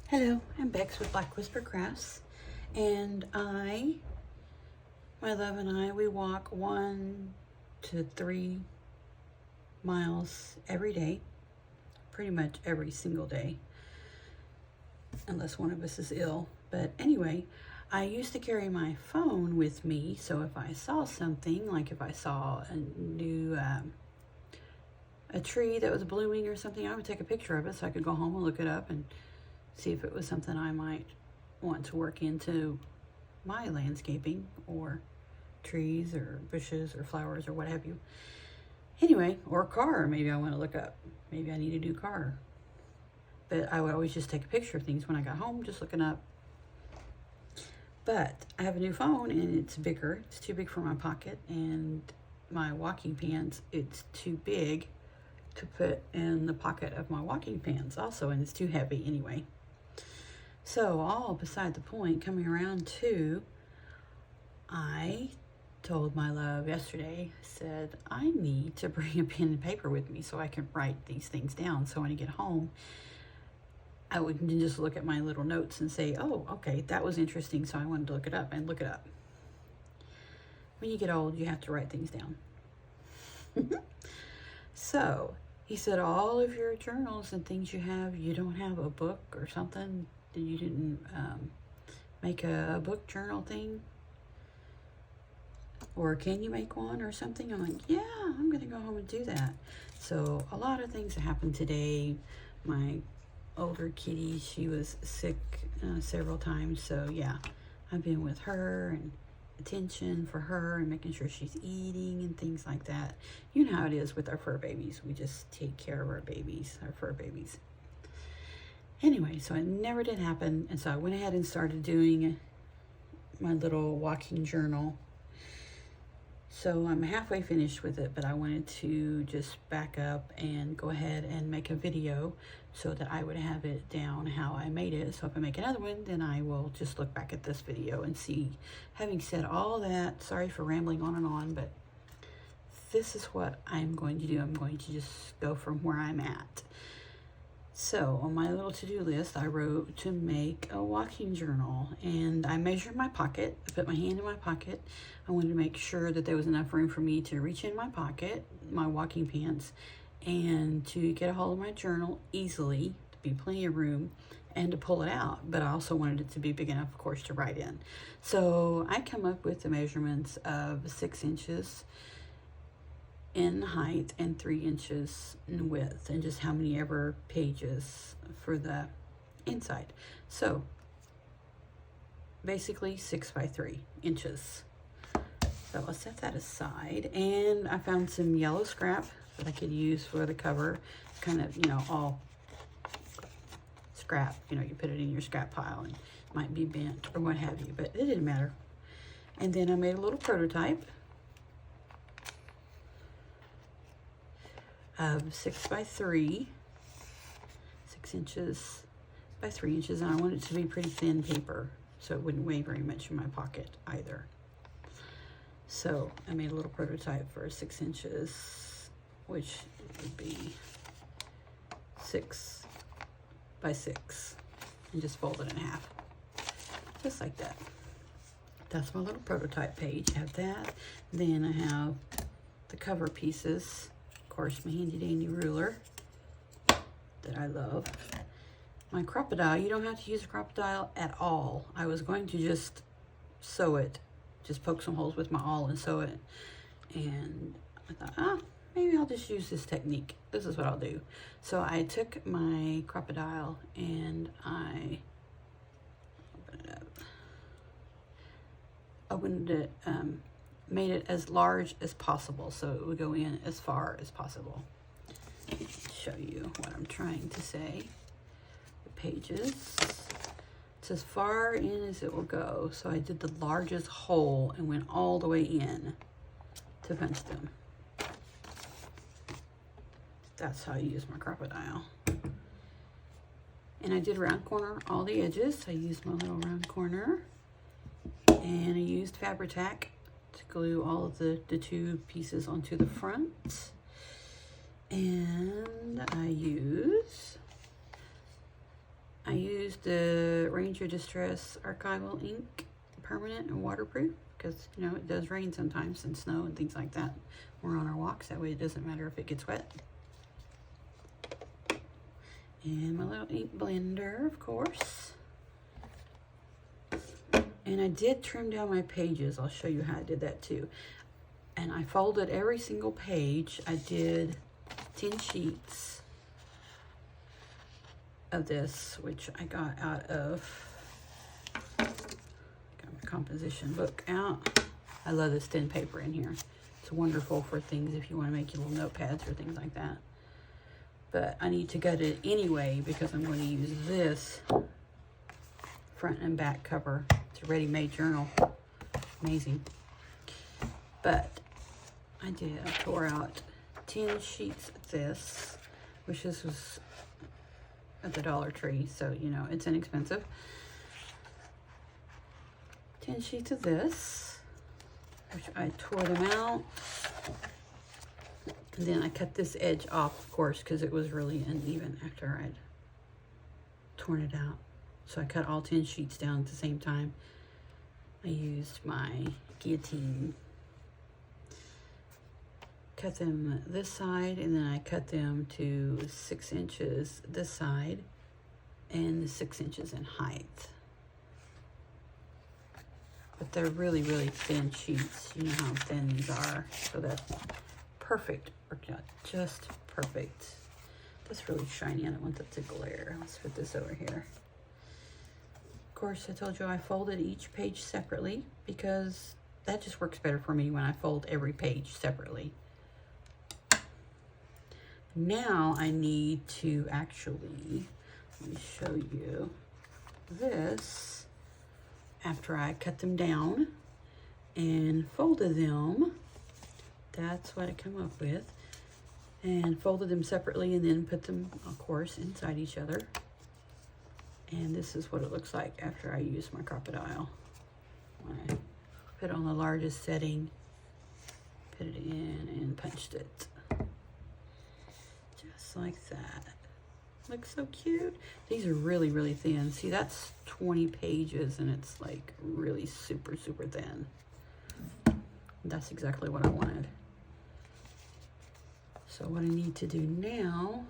Hello, I'm Bex with Black Whisper Crafts, and my love and I, we walk 1 to 3 miles every day, pretty much every single day, unless one of us is ill. But anyway, I used to carry my phone with me, so if I saw something, like if I saw a new a tree that was blooming or something, I would take a picture of it so I could go home and look it up and see if it was something I might want to work into my landscaping, or trees or bushes or flowers or what have you. Anyway, or a car, maybe I want to look up. Maybe I need a new car. But I would always just take a picture of things when I got home, just looking up. But I have a new phone and it's bigger. It's too big for my pocket, and my walking pants, it's too big to put in the pocket of my walking pants also, and it's too heavy anyway. So all beside the point, coming around to, I told my love yesterday, I said, I need to bring a pen and paper with me so I can write these things down. So when I get home, I would just look at my little notes and say, oh, okay, that was interesting, so I wanted to look it up, and look it up. When you get old, you have to write things down. So he said, all of your journals and things you have, you don't have a book or something? You didn't make a book journal thing? Or can you make one or something? I'm like, yeah, I'm gonna go home and do that. So a lot of things happened today. My older kitty, she was sick several times, so yeah, I've been with her and attention for her and making sure she's eating and things like that. You know how it is with our fur babies. We just take care of our babies, our fur babies. Anyway, so it never did happen, and so I went ahead and started doing my little walking journal. So I'm halfway finished with it, but I wanted to just back up and go ahead and make a video so that I would have it down how I made it. So if I make another one, then I will just look back at this video and see. Having said all that, sorry for rambling on, but this is what I'm going to do. I'm going to just go from where I'm at. So on my little to-do list, I wrote to make a walking journal, and I measured my pocket. I put my hand in my pocket. I wanted to make sure that there was enough room for me to reach in my pocket, my walking pants, and to get a hold of my journal easily, to be plenty of room, and to pull it out. But I also wanted it to be big enough, of course, to write in. So I come up with the measurements of 6 inches in height and 3 inches in width, and just how many ever pages for the inside. So basically 6 by 3 inches. So I'll set that aside, and I found some yellow scrap that I could use for the cover. Kind of, all scrap, you put it in your scrap pile and it might be bent or what have you, but it didn't matter. And then I made a little prototype of 6 by 3, 6 inches by 3 inches, and I want it to be pretty thin paper so it wouldn't weigh very much in my pocket either. So I made a little prototype for 6 inches, which would be 6 by 6, and just fold it in half, just like that. That's my little prototype page. I have that. Then I have the cover pieces. Of course, my handy dandy ruler that I love. My Crop-A-Dile, you don't have to use a Crop-A-Dile at all. I was going to just sew it, just poke some holes with my awl and sew it. And I thought, maybe I'll just use this technique. This is what I'll do. So I took my Crop-A-Dile and I opened it, made it as large as possible so it would go in as far as possible. Show you what I'm trying to say. The pages, it's as far in as it will go. So I did the largest hole and went all the way in to punch them. That's how I use my Crop-A-Dile. And I did round corner all the edges. I used my little round corner, and I used Fabri-Tac to glue all of the 2 pieces onto the front. And I used the Ranger Distress Archival ink, permanent and waterproof, because you know it does rain sometimes and snow and things like that. We're on our walks, that way it doesn't matter if it gets wet. And my little ink blender, of course. And I did trim down my pages. I'll show you how I did that too. And I folded every single page. I did 10 sheets of this, which I got out of, got my composition book out. I love this thin paper in here. It's wonderful for things if you want to make your little notepads or things like that. But I need to gut it anyway because I'm going to use this front and back cover. It's a ready-made journal. Amazing. But I tore out 10 sheets of this, which this was at the Dollar Tree, so you know it's inexpensive. 10 sheets of this, which I tore them out. And then I cut this edge off, of course, because it was really uneven after I'd torn it out. So I cut all 10 sheets down at the same time. I used my guillotine. Cut them this side, and then I cut them to 6 inches this side and 6 inches in height. But they're really, really thin sheets. You know how thin these are, so that's perfect. Worked out just perfect. That's really shiny. I don't want that to glare. Let's put this over here. Of course, I told you I folded each page separately because that just works better for me when I fold every page separately. Now I need to actually, let me show you this. After I cut them down and folded them, that's what I come up with. And folded them separately and then put them, of course, inside each other. And this is what it looks like after I use my Crop-A-Dile. When I put it on the largest setting, put it in and punched it. Just like that. Looks so cute. These are really, really thin. See, that's 20 pages and it's like really super, super thin. That's exactly what I wanted. So what I need to do now,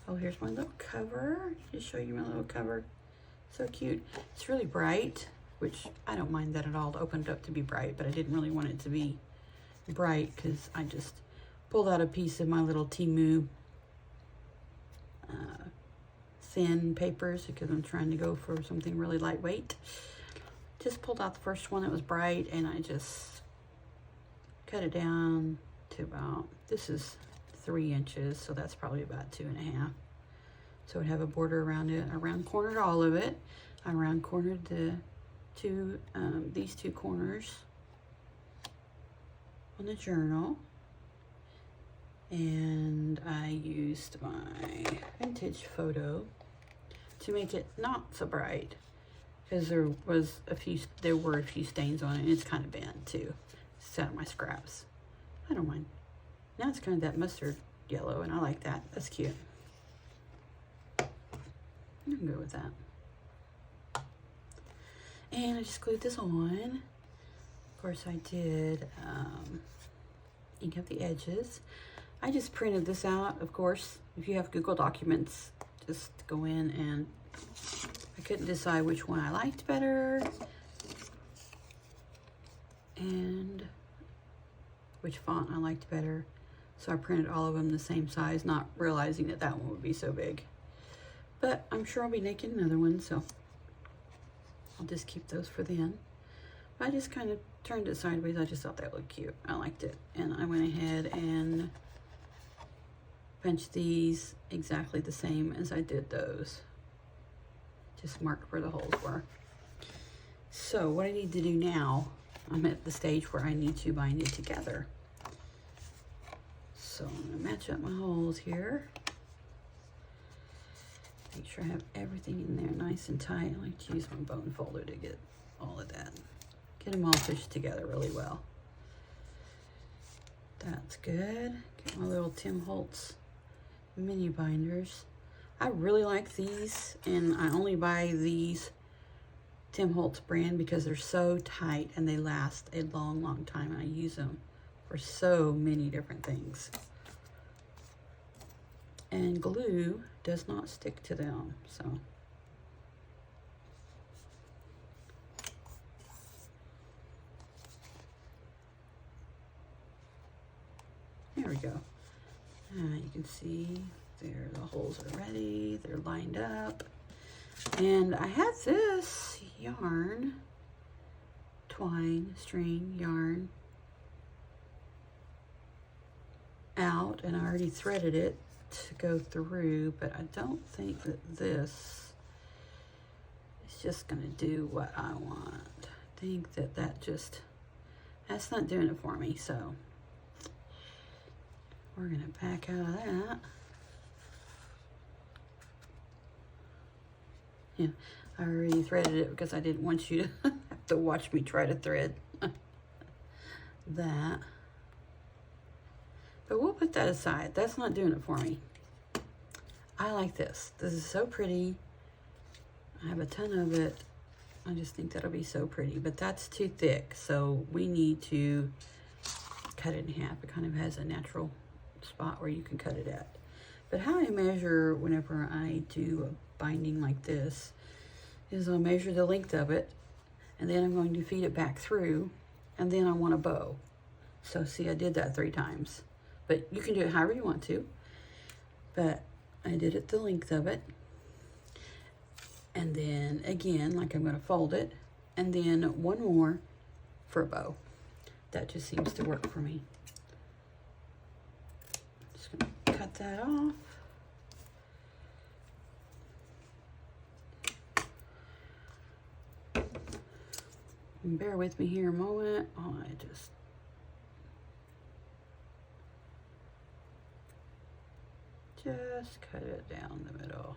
oh, here's my little cover. Just show you my little cover. So cute. It's really bright, which I don't mind that at all. It opened up to be bright, but I didn't really want it to be bright because I just pulled out a piece of my little Temu thin papers because I'm trying to go for something really lightweight. Just pulled out the first one that was bright and I just cut it down to about, this is 3 inches, so that's probably about 2.5. So I have a border around it. I round cornered all of it. I round cornered these two corners on the journal. And I used my vintage photo to make it not so bright because there were a few stains on it and it's kind of bent too. It's out of my scraps. I don't mind. Now it's kind of that mustard yellow and I like that. That's cute. I can go with that. And I just glued this on. Of course I did ink up the edges. I just printed this out, of course. If you have Google Documents, just go in and I couldn't decide which one I liked better and which font I liked better. So I printed all of them the same size, not realizing that that one would be so big. But I'm sure I'll be making another one, so I'll just keep those for then. I just kind of turned it sideways. I just thought that looked cute. I liked it. And I went ahead and punched these exactly the same as I did those. Just marked where the holes were. So what I need to do now, I'm at the stage where I need to bind it together. So I'm going to match up my holes here. Make sure I have everything in there nice and tight. I like to use my bone folder to get all of that. Get them all pushed together really well. That's good. Get my little Tim Holtz mini binders. I really like these, and I only buy these Tim Holtz brand because they're so tight and they last a long, long time. And I use them for so many different things. And glue does not stick to them, so. There we go. You can see there the holes are ready. They're lined up. And I have this yarn, twine, string, yarn out, and I already threaded it to go through, but I don't think that this is just going to do what I want. I think that that's not doing it for me, so we're going to back out of that. Yeah, I already threaded it because I didn't want you to have to watch me try to thread that. But we'll put that aside. That's not doing it for me. I like this. This is so pretty. I have a ton of it. I just think that'll be so pretty. But that's too thick, so we need to cut it in half. It kind of has a natural spot where you can cut it at. But how I measure whenever I do a binding like this is I'll measure the length of it, and then I'm going to feed it back through, and then I want a bow. So see, I did that 3 times. But you can do it however you want to. But I did it the length of it. And then again, like I'm going to fold it. And then one more for a bow. That just seems to work for me. Just going to cut that off. And bear with me here a moment. Oh, I just cut it down the middle.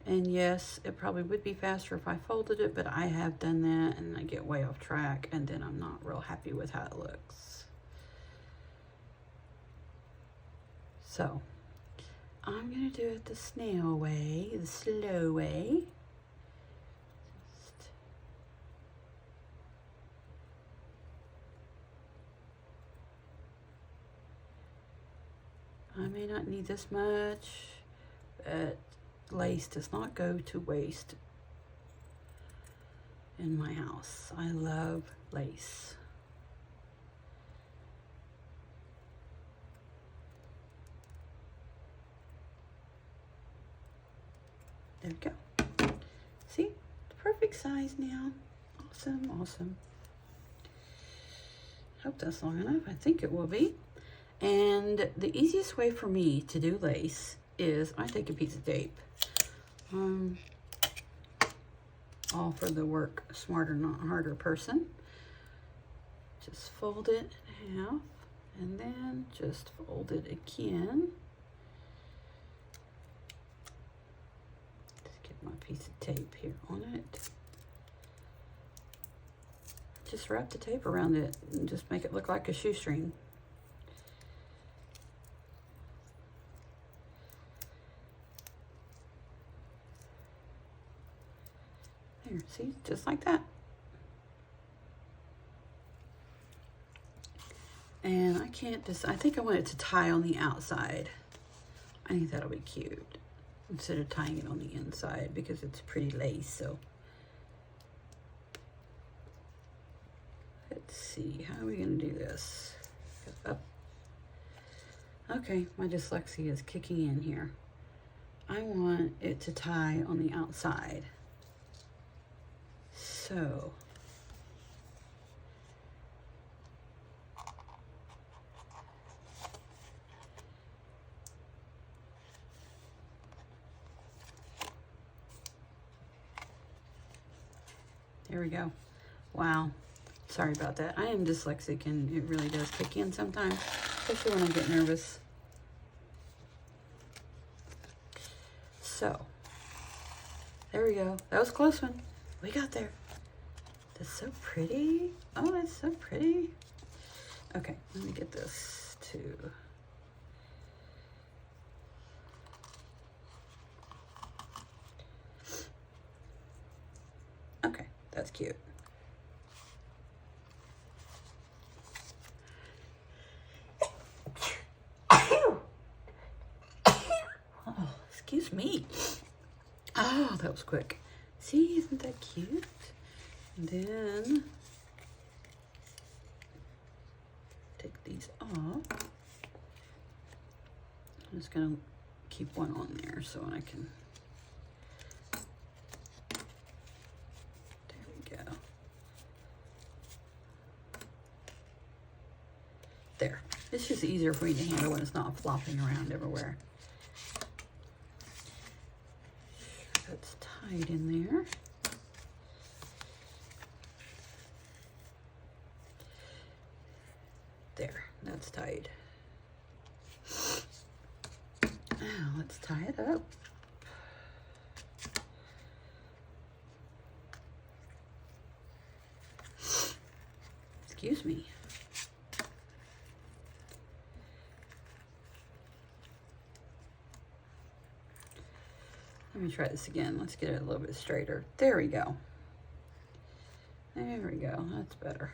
And yes, it probably would be faster if I folded it, but I have done that and I get way off track, and then I'm not real happy with how it looks. So I'm gonna do it the snail way, the slow way. I may not need this much, but lace does not go to waste in my house. I love lace. There we go. See, the perfect size now. Awesome, awesome. Hope that's long enough. I think it will be. And the easiest way for me to do lace is I take a piece of tape. All for the work smarter, not harder person. Just fold it in half and then just fold it again. Just get my piece of tape here on it. Just wrap the tape around it and just make it look like a shoestring. There, see, just like that. And I can't just, I think I want it to tie on the outside. I think that'll be cute instead of tying it on the inside because it's pretty lace. So let's see, how are we gonna do this? Up. Okay, my dyslexia is kicking in here. I want it to tie on the outside. So there we go. Wow. Sorry about that. I am dyslexic and it really does kick in sometimes, especially when I get nervous. So there we go. That was a close one. We got there. That's so pretty. Oh, that's so pretty. Okay, let me get this too. That's cute. Oh, excuse me. Oh, that was quick. See, isn't that cute? And then take these off. I'm just gonna keep one on there so I can. There we go. There. It's just easier for me to handle when it's not flopping around everywhere. That's tied in there. There, that's tied. Now let's tie it up. Excuse me. Let me try this again. Let's get it a little bit straighter. There we go. There we go. That's better.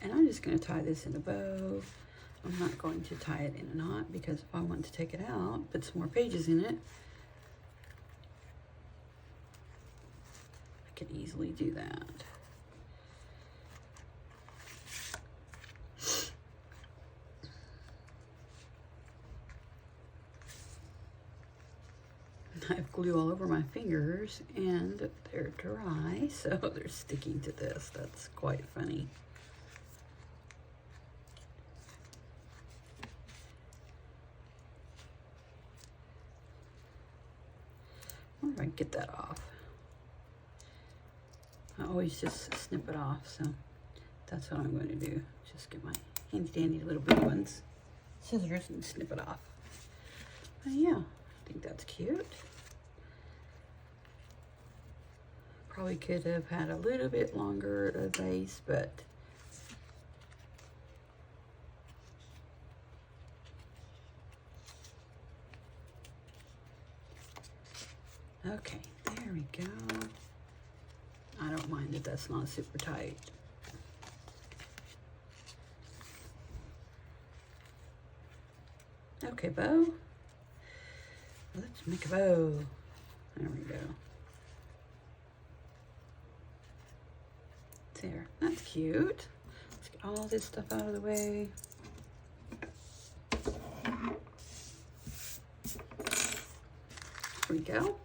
And I'm just going to tie this in a bow. I'm not going to tie it in a knot because if I want to take it out, put some more pages in it, I could easily do that. I have glue all over my fingers and they're dry, so they're sticking to this. That's quite funny. I wonder if I can get that off. I always just snip it off, so that's what I'm going to do. Just get my handy dandy little bitty ones, scissors, and snip it off. But yeah, I think that's cute. Probably could have had a little bit longer of a vase, but okay, there we go. I don't mind that that's not super tight. Okay, bow. Let's make a bow. There we go. There, that's cute. Let's get all this stuff out of the way. There we go.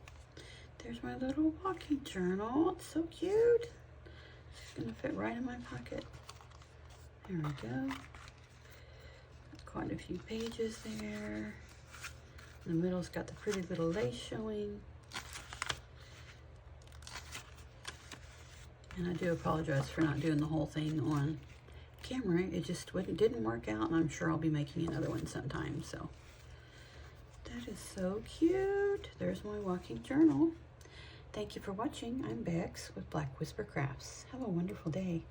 There's my little walking journal. It's so cute. It's gonna fit right in my pocket. There we go. Quite a few pages there. In the middle's got the pretty little lace showing. And I do apologize for not doing the whole thing on camera. It just didn't work out, and I'm sure I'll be making another one sometime. So that is so cute. There's my walking journal. Thank you for watching. I'm Bex with Black Whisper Crafts. Have a wonderful day.